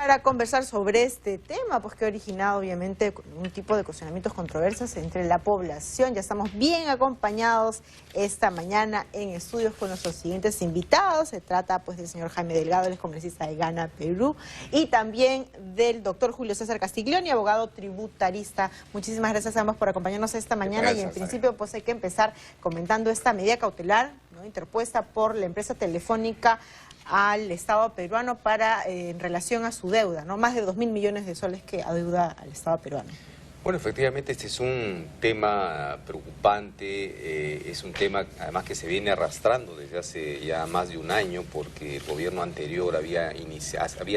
Para conversar sobre este tema, pues que ha originado obviamente un tipo de cuestionamientos controversios entre la población. Ya estamos bien acompañados esta mañana en estudios con nuestros siguientes invitados. Se trata pues del señor Jaime Delgado, el congresista de Gana, Perú, y también del doctor Julio César Castiglioni, abogado tributarista. Muchísimas gracias a ambos por acompañarnos esta mañana. Gracias, y en principio pues hay que empezar comentando esta medida cautelar, ¿no?, interpuesta por la empresa telefónica al Estado peruano para en relación a su deuda, ¿no? Más de 2.000 millones de soles que adeuda al Estado peruano. Bueno, efectivamente este es un tema preocupante, es un tema además que se viene arrastrando desde hace ya más de un año, porque el gobierno anterior había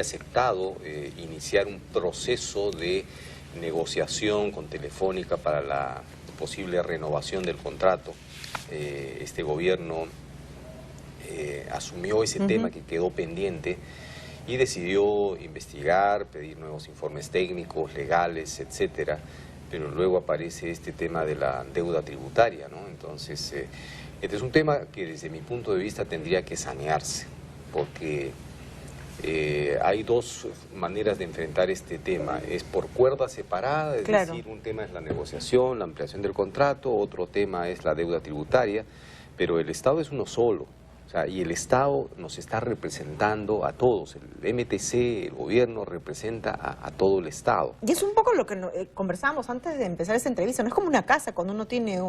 aceptado iniciar un proceso de negociación con Telefónica para la posible renovación del contrato. Este gobierno asumió ese tema que quedó pendiente y decidió investigar, pedir nuevos informes técnicos, legales, etcétera, pero luego aparece este tema de la deuda tributaria, ¿no? Entonces, este es un tema que desde mi punto de vista tendría que sanearse, porque hay dos maneras de enfrentar este tema. Es por cuerda separada, es decir, un tema es la negociación, la ampliación del contrato, otro tema es la deuda tributaria, pero el Estado es uno solo. O sea, y el Estado nos está representando a todos, el MTC, el gobierno representa a todo el Estado. Y es un poco lo que conversábamos antes de empezar esta entrevista, no es como una casa cuando uno tiene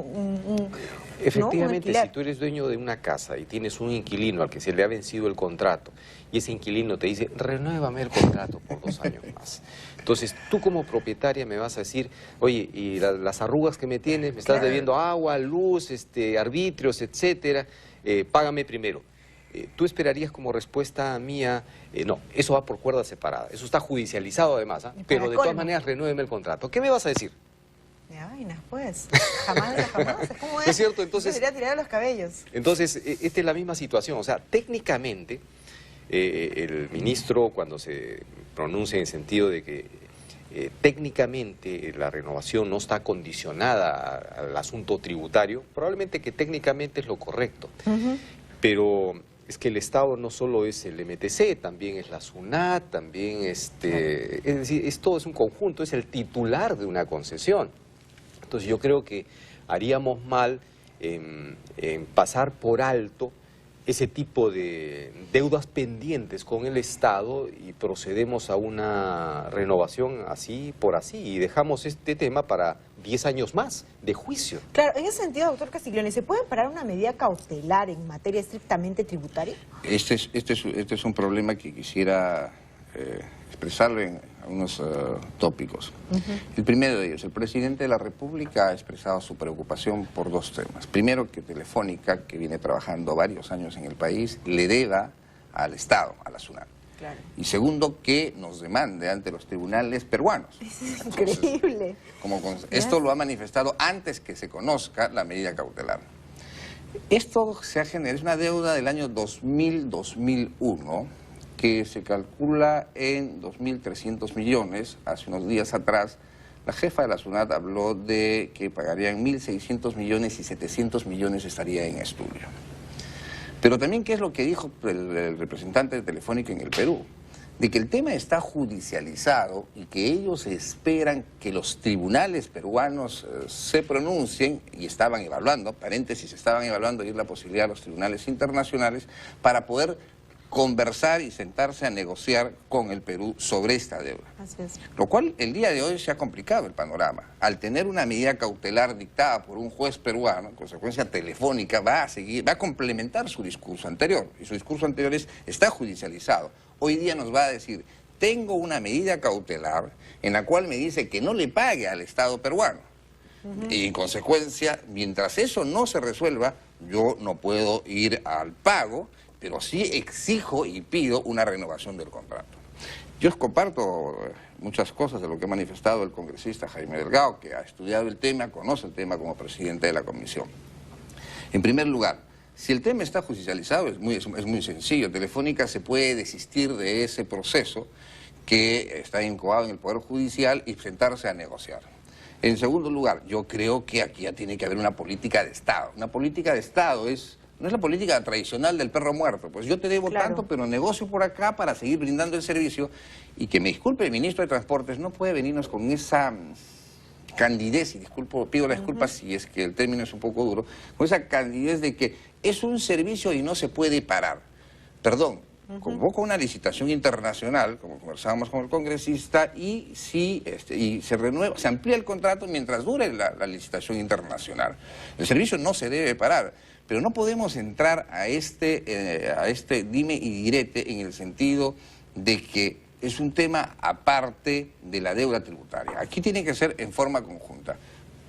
Efectivamente, ¿no?, si tú eres dueño de una casa y tienes un inquilino al que se le ha vencido el contrato y ese inquilino te dice, renuévame el contrato por 2 años más. Entonces, tú como propietaria me vas a decir, oye, y las arrugas que me tienes, me estás debiendo agua, luz, arbitrios, etcétera, págame primero. ¿Tú esperarías como respuesta mía? No, eso va por cuerda separada. Eso está judicializado además, pero de todas maneras renuéveme el contrato. ¿Qué me vas a decir? De vainas, pues. Jamás de las jamás. ¿Cómo es? ¿No es cierto? Entonces, debería tirar los cabellos. Entonces, esta es la misma situación. O sea, técnicamente, el ministro, cuando se pronuncia en el sentido de que técnicamente la renovación no está condicionada al asunto tributario, probablemente que técnicamente es lo correcto. Pero es que el Estado no solo es el MTC, también es la SUNAT, también es decir, todo es un conjunto, es el titular de una concesión. Entonces yo creo que haríamos mal en pasar por alto ese tipo de deudas pendientes con el Estado y procedemos a una renovación así por así y dejamos este tema para 10 años más de juicio. Claro, en ese sentido, doctor Castiglioni, ¿se puede parar una medida cautelar en materia estrictamente tributaria? Este es un problema que quisiera expresarlo en algunos tópicos. El primero de ellos, el presidente de la República ha expresado su preocupación por 2 temas. Primero, que Telefónica, que viene trabajando varios años en el país, le deba al Estado, a la SUNAT. Claro. Y segundo, que nos demande ante los tribunales peruanos. Es increíble. Esto lo ha manifestado antes que se conozca la medida cautelar. Esto se ha generado, es una deuda del año 2000-2001, que se calcula en 2.300 millones. Hace unos días atrás, la jefa de la SUNAT habló de que pagarían 1.600 millones y 700 millones estaría en estudio. Pero también, ¿qué es lo que dijo el representante de Telefónica en el Perú? De que el tema está judicializado y que ellos esperan que los tribunales peruanos se pronuncien, y estaban evaluando, paréntesis, estaban evaluando ir la posibilidad a los tribunales internacionales para poder conversar y sentarse a negociar con el Perú sobre esta deuda. Así es. Lo cual el día de hoy se ha complicado el panorama. Al tener una medida cautelar dictada por un juez peruano, en consecuencia Telefónica va a complementar su discurso anterior, y su discurso anterior está judicializado. Hoy día nos va a decir, tengo una medida cautelar en la cual me dice que no le pague al Estado peruano. Y en consecuencia, mientras eso no se resuelva, yo no puedo ir al pago, pero sí exijo y pido una renovación del contrato. Yo comparto muchas cosas de lo que ha manifestado el congresista Jaime Delgado, que ha estudiado el tema, conoce el tema como presidente de la comisión. En primer lugar, si el tema está judicializado, es muy sencillo. Telefónica se puede desistir de ese proceso que está incoado en el Poder Judicial y sentarse a negociar. En segundo lugar, yo creo que aquí ya tiene que haber una política de Estado. Una política de Estado es No es la política tradicional del perro muerto. Pues yo te debo tanto, pero negocio por acá para seguir brindando el servicio. Y que me disculpe el ministro de Transportes, no puede venirnos con esa candidez, y pido la disculpa si es que el término es un poco duro, con esa candidez de que es un servicio y no se puede parar. Perdón, convoco una licitación internacional, como conversábamos con el congresista, y se renueva, se amplía el contrato mientras dure la licitación internacional. El servicio no se debe parar, pero no podemos entrar a este dime y direte en el sentido de que es un tema aparte de la deuda tributaria. Aquí tiene que ser en forma conjunta.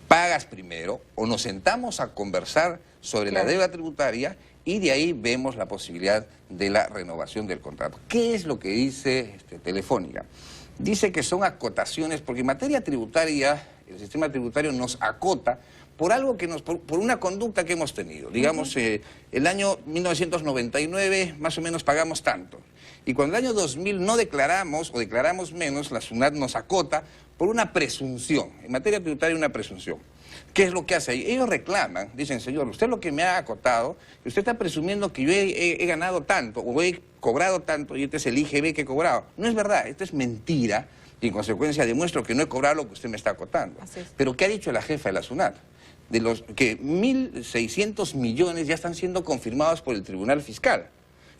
Pagas primero o nos sentamos a conversar sobre la deuda tributaria y de ahí vemos la posibilidad de la renovación del contrato. ¿Qué es lo que dice Telefónica? Dice que son acotaciones, porque en materia tributaria, el sistema tributario nos acota por algo que por una conducta que hemos tenido. Digamos, el año 1999 más o menos pagamos tanto. Y cuando el año 2000 no declaramos o declaramos menos, la SUNAT nos acota por una presunción. En materia tributaria una presunción. ¿Qué es lo que hace ahí? Ellos reclaman, dicen, señor, usted lo que me ha acotado, usted está presumiendo que yo he ganado tanto o he cobrado tanto y este es el IGB que he cobrado. No es verdad, esto es mentira y en consecuencia demuestro que no he cobrado lo que usted me está acotando. Pero ¿qué ha dicho la jefa de la SUNAT? De los que 1.600 millones ya están siendo confirmados por el Tribunal Fiscal.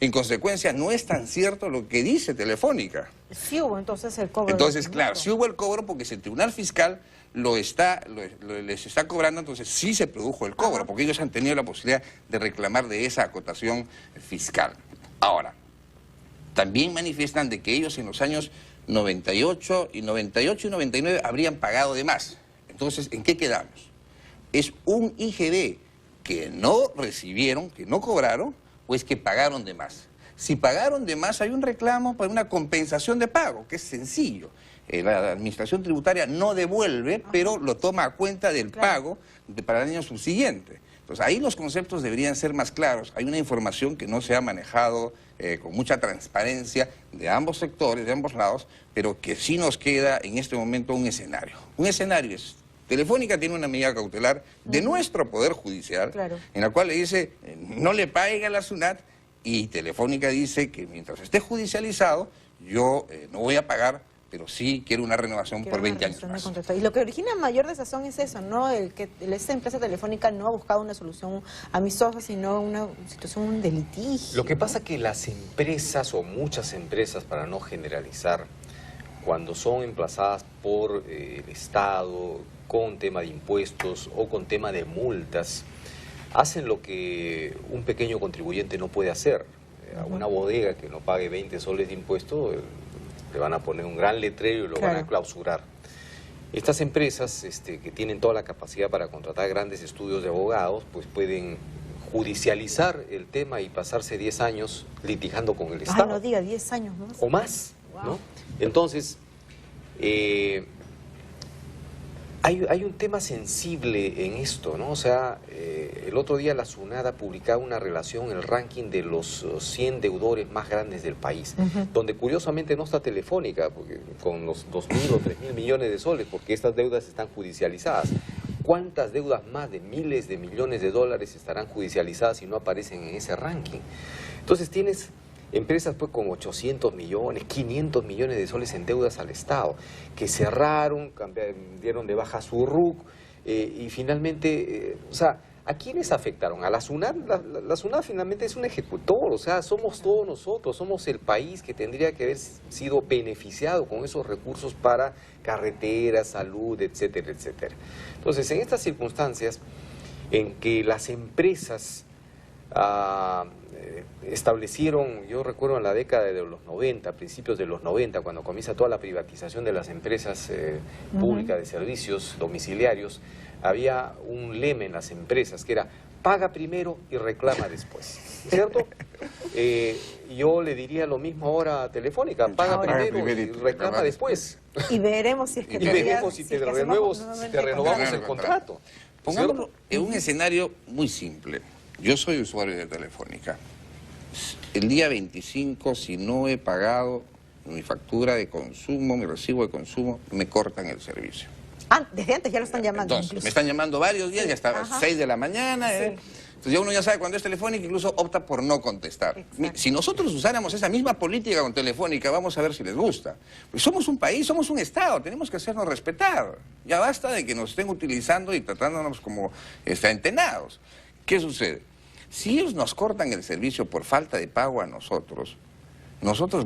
En consecuencia, no es tan cierto lo que dice Telefónica. Sí hubo entonces el cobro. Entonces, claro, sí hubo el cobro porque si el Tribunal Fiscal les está cobrando, entonces sí se produjo el cobro, porque ellos han tenido la posibilidad de reclamar de esa acotación fiscal. Ahora, también manifiestan de que ellos en los años 98 y 99 habrían pagado de más. Entonces, ¿en qué quedamos? Es un IGB que no recibieron, que no cobraron, o es que pagaron de más. Si pagaron de más, hay un reclamo para una compensación de pago, que es sencillo. La administración tributaria no devuelve, pero lo toma a cuenta del pago para el año subsiguiente. Entonces, ahí los conceptos deberían ser más claros. Hay una información que no se ha manejado con mucha transparencia de ambos sectores, de ambos lados, pero que sí nos queda en este momento un escenario. Un escenario es: Telefónica tiene una medida cautelar de nuestro Poder Judicial, en la cual le dice, no le paguen a la SUNAT, y Telefónica dice que mientras esté judicializado, yo no voy a pagar, pero sí quiero una renovación por 20 años más. Y lo que origina mayor desazón es eso, ¿no? Esta empresa Telefónica no ha buscado una solución amistosa, sino una situación de litigio. Lo que pasa es que las empresas, o muchas empresas, para no generalizar, cuando son emplazadas por el Estado con tema de impuestos o con tema de multas, hacen lo que un pequeño contribuyente no puede hacer. A una bodega que no pague 20 soles de impuesto, le van a poner un gran letrero y lo van a clausurar. Estas empresas que tienen toda la capacidad para contratar grandes estudios de abogados, pues pueden judicializar el tema y pasarse 10 años litigando con el Estado. No diga, 10 años más. O más, ¿no? Entonces, hay un tema sensible en esto, ¿no? O sea, el otro día la SUNAT ha publicado una relación, el ranking de los 100 deudores más grandes del país, donde curiosamente no está Telefónica, porque con los 2.000 o 3.000 millones de soles, porque estas deudas están judicializadas. ¿Cuántas deudas más de miles de millones de dólares estarán judicializadas y no aparecen en ese ranking? Entonces tienes empresas pues con 800 millones, 500 millones de soles en deudas al Estado, que cerraron, dieron de baja su RUC y finalmente, o sea, ¿a quiénes afectaron? A la SUNAT. La SUNAT finalmente es un ejecutor, o sea, somos todos nosotros, somos el país que tendría que haber sido beneficiado con esos recursos para carreteras, salud, etcétera, etcétera. Entonces, en estas circunstancias en que las empresas establecieron, yo recuerdo en la década de los 90, principios de los 90, cuando comienza toda la privatización de las empresas públicas de servicios domiciliarios, había un lema en las empresas que era: paga primero y reclama después, ¿cierto? Yo le diría lo mismo ahora a Telefónica: paga primero y reclama después. Y veremos si es que y veremos si te renovamos el contrato. Pongámoslo en un escenario muy simple. Yo soy usuario de Telefónica. El día 25, si no he pagado mi factura de consumo, mi recibo de consumo, me cortan el servicio. Desde antes ya lo están llamando. Entonces, me están llamando varios días, ya está a las 6 de la mañana. Entonces ya uno ya sabe cuando es Telefónica, incluso opta por no contestar. Exacto. Si nosotros usáramos esa misma política con Telefónica, vamos a ver si les gusta. Pues somos un país, somos un Estado, tenemos que hacernos respetar. Ya basta de que nos estén utilizando y tratándonos como entenados. ¿Qué sucede? Si ellos nos cortan el servicio por falta de pago a nosotros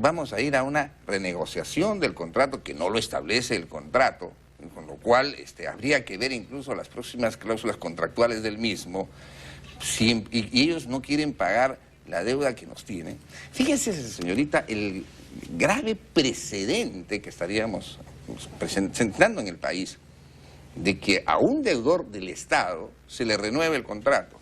vamos a ir a una renegociación del contrato que no lo establece el contrato, con lo cual habría que ver incluso las próximas cláusulas contractuales del mismo, y ellos no quieren pagar la deuda que nos tienen. Fíjese, señorita, el grave precedente que estaríamos presentando en el país, de que a un deudor del Estado se le renueve el contrato,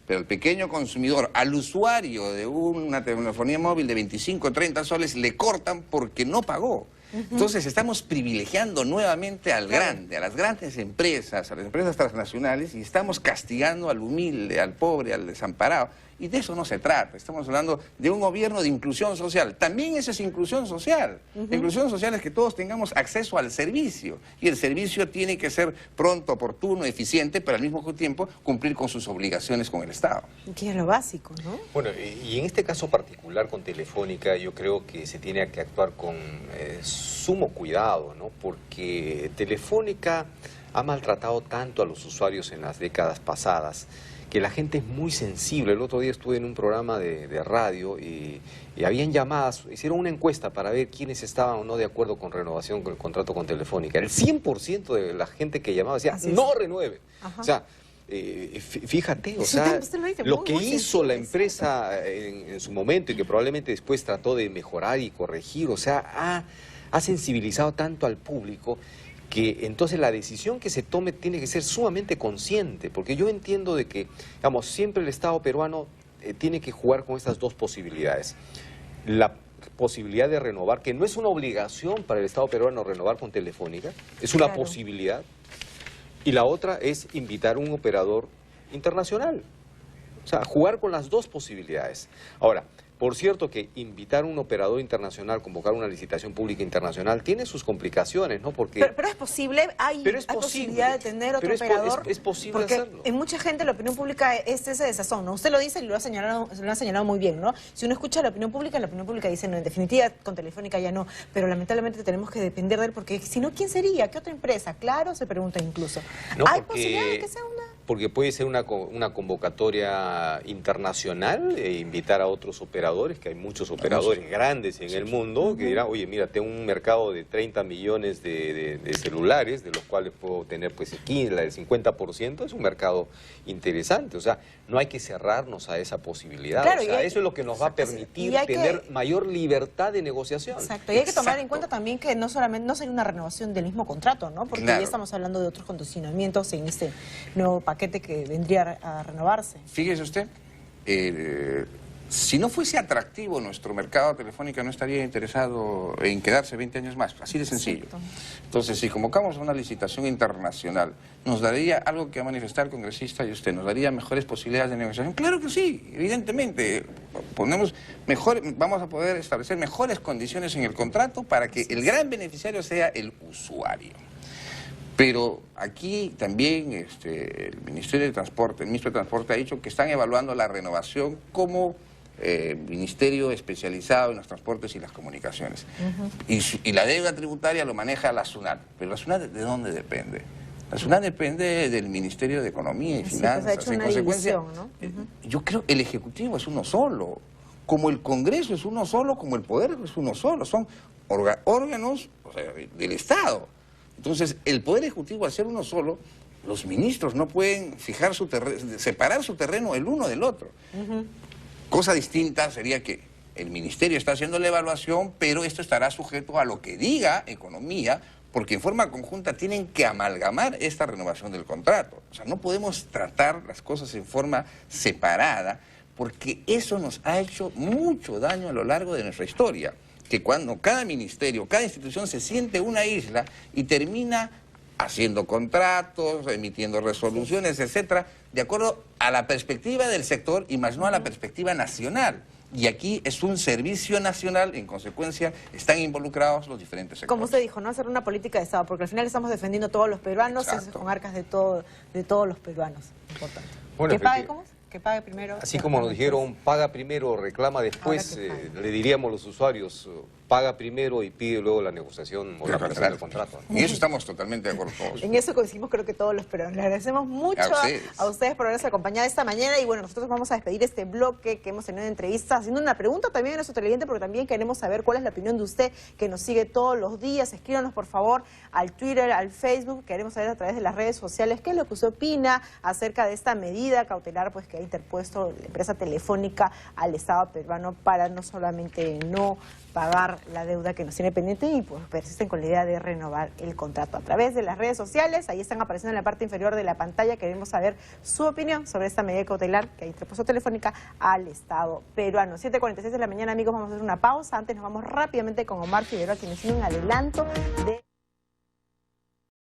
pero el pequeño consumidor, al usuario de una telefonía móvil de 25 o 30 soles, le cortan porque no pagó. Entonces estamos privilegiando nuevamente al grande, a las grandes empresas, a las empresas transnacionales, y estamos castigando al humilde, al pobre, al desamparado. Y de eso no se trata. Estamos hablando de un gobierno de inclusión social. También esa es inclusión social. La inclusión social es que todos tengamos acceso al servicio. Y el servicio tiene que ser pronto, oportuno, eficiente, pero al mismo tiempo cumplir con sus obligaciones con el Estado. Que es lo básico, ¿no? Bueno, y en este caso particular con Telefónica, yo creo que se tiene que actuar con sumo cuidado, ¿no? Porque Telefónica ha maltratado tanto a los usuarios en las décadas pasadas, que la gente es muy sensible. El otro día estuve en un programa de radio y habían llamadas, hicieron una encuesta para ver quiénes estaban o no de acuerdo con renovación con el contrato con Telefónica. El 100% de la gente que llamaba decía, no renueve. Ajá. O sea, fíjate, o sea, lo que hizo la empresa en su momento y que probablemente después trató de mejorar y corregir, o sea, ha sensibilizado tanto al público que entonces la decisión que se tome tiene que ser sumamente consciente, porque yo entiendo de que, digamos, siempre el Estado peruano tiene que jugar con estas dos posibilidades. La posibilidad de renovar, que no es una obligación para el Estado peruano renovar con Telefónica, es una posibilidad, y la otra es invitar a un operador internacional. O sea, jugar con las dos posibilidades. Ahora, por cierto que invitar a un operador internacional, convocar una licitación pública internacional, tiene sus complicaciones, ¿no? Porque pero es posible, hay posibilidad de tener otro operador. Es posible porque hacerlo. En mucha gente la opinión pública es ese desazón, ¿no? Usted lo dice y lo ha señalado muy bien, ¿no? Si uno escucha la opinión pública dice, no, en definitiva, con Telefónica ya no. Pero lamentablemente tenemos que depender de él, porque si no, ¿quién sería? ¿Qué otra empresa? Claro, se pregunta incluso. No, ¿Hay posibilidad de que sea una...? Porque puede ser una convocatoria internacional e invitar a otros operadores, que hay muchos operadores grandes en el mundo, que dirán, oye, mira, tengo un mercado de 30 millones de celulares, de los cuales puedo tener pues el 50%, es un mercado interesante. O sea, no hay que cerrarnos a esa posibilidad. Claro, o sea, eso es lo que nos va a permitir tener mayor libertad de negociación. Exacto, y hay que tomar en cuenta también que no sería una renovación del mismo contrato, ¿no? Porque ya estamos hablando de otros condicionamientos en este nuevo paquete que vendría a renovarse. Fíjese usted, si no fuese atractivo nuestro mercado, Telefónica no estaría interesado en quedarse 20 años más, así de sencillo. Exacto. Entonces, si convocamos una licitación internacional, ¿nos daría algo que ha manifestado el congresista y usted? ¿Nos daría mejores posibilidades de negociación? Claro que sí, evidentemente. Vamos a poder establecer mejores condiciones en el contrato para que el gran beneficiario sea el usuario. Pero aquí también el Ministerio de Transporte, el Ministro de Transporte ha dicho que están evaluando la renovación como ministerio especializado en los transportes y las comunicaciones. Y la deuda tributaria lo maneja la SUNAT. Pero la SUNAT, ¿de dónde depende? La SUNAT depende del Ministerio de Economía y Finanzas. Pues ha hecho una división, ¿no? Yo creo que el Ejecutivo es uno solo. Como el Congreso es uno solo, como el Poder es uno solo. Son órganos del Estado. Entonces, el Poder Ejecutivo, al ser uno solo, los ministros no pueden separar su terreno el uno del otro. Cosa distinta sería que el Ministerio está haciendo la evaluación, pero esto estará sujeto a lo que diga Economía, porque en forma conjunta tienen que amalgamar esta renovación del contrato. O sea, no podemos tratar las cosas en forma separada, porque eso nos ha hecho mucho daño a lo largo de nuestra historia. Que cuando cada ministerio, cada institución se siente una isla y termina haciendo contratos, emitiendo resoluciones, etcétera, de acuerdo a la perspectiva del sector y más no a la perspectiva nacional. Y aquí es un servicio nacional, en consecuencia están involucrados los diferentes sectores. Como usted dijo, no hacer una política de Estado, porque al final estamos defendiendo a todos los peruanos, con arcas de todos los peruanos. Importante. Bueno, ¿Qué pague cómo es? Que pague primero. Así como nos dijeron, paga primero, reclama después, le diríamos a los usuarios, paga primero y pide luego la negociación o la aplicación del contrato. Y eso estamos totalmente de acuerdo todos. En eso coincidimos creo que todos los peruanos. Le agradecemos mucho a ustedes por habernos acompañado esta mañana y bueno, nosotros vamos a despedir este bloque que hemos tenido de entrevistas haciendo una pregunta también a nuestro televidente porque también queremos saber cuál es la opinión de usted que nos sigue todos los días. Escríbanos por favor al Twitter, al Facebook, queremos saber a través de las redes sociales qué es lo que usted opina acerca de esta medida cautelar pues que ha interpuesto la empresa Telefónica al Estado peruano para no solamente no pagar la deuda que nos tiene pendiente y pues persisten con la idea de renovar el contrato a través de las redes sociales. Ahí están apareciendo en la parte inferior de la pantalla. Queremos saber su opinión sobre esta medida cautelar que ha interpuesto Telefónica al Estado peruano. 7:46 de la mañana, amigos, vamos a hacer una pausa. Antes nos vamos rápidamente con Omar Figueroa, quien nos tiene un adelanto de...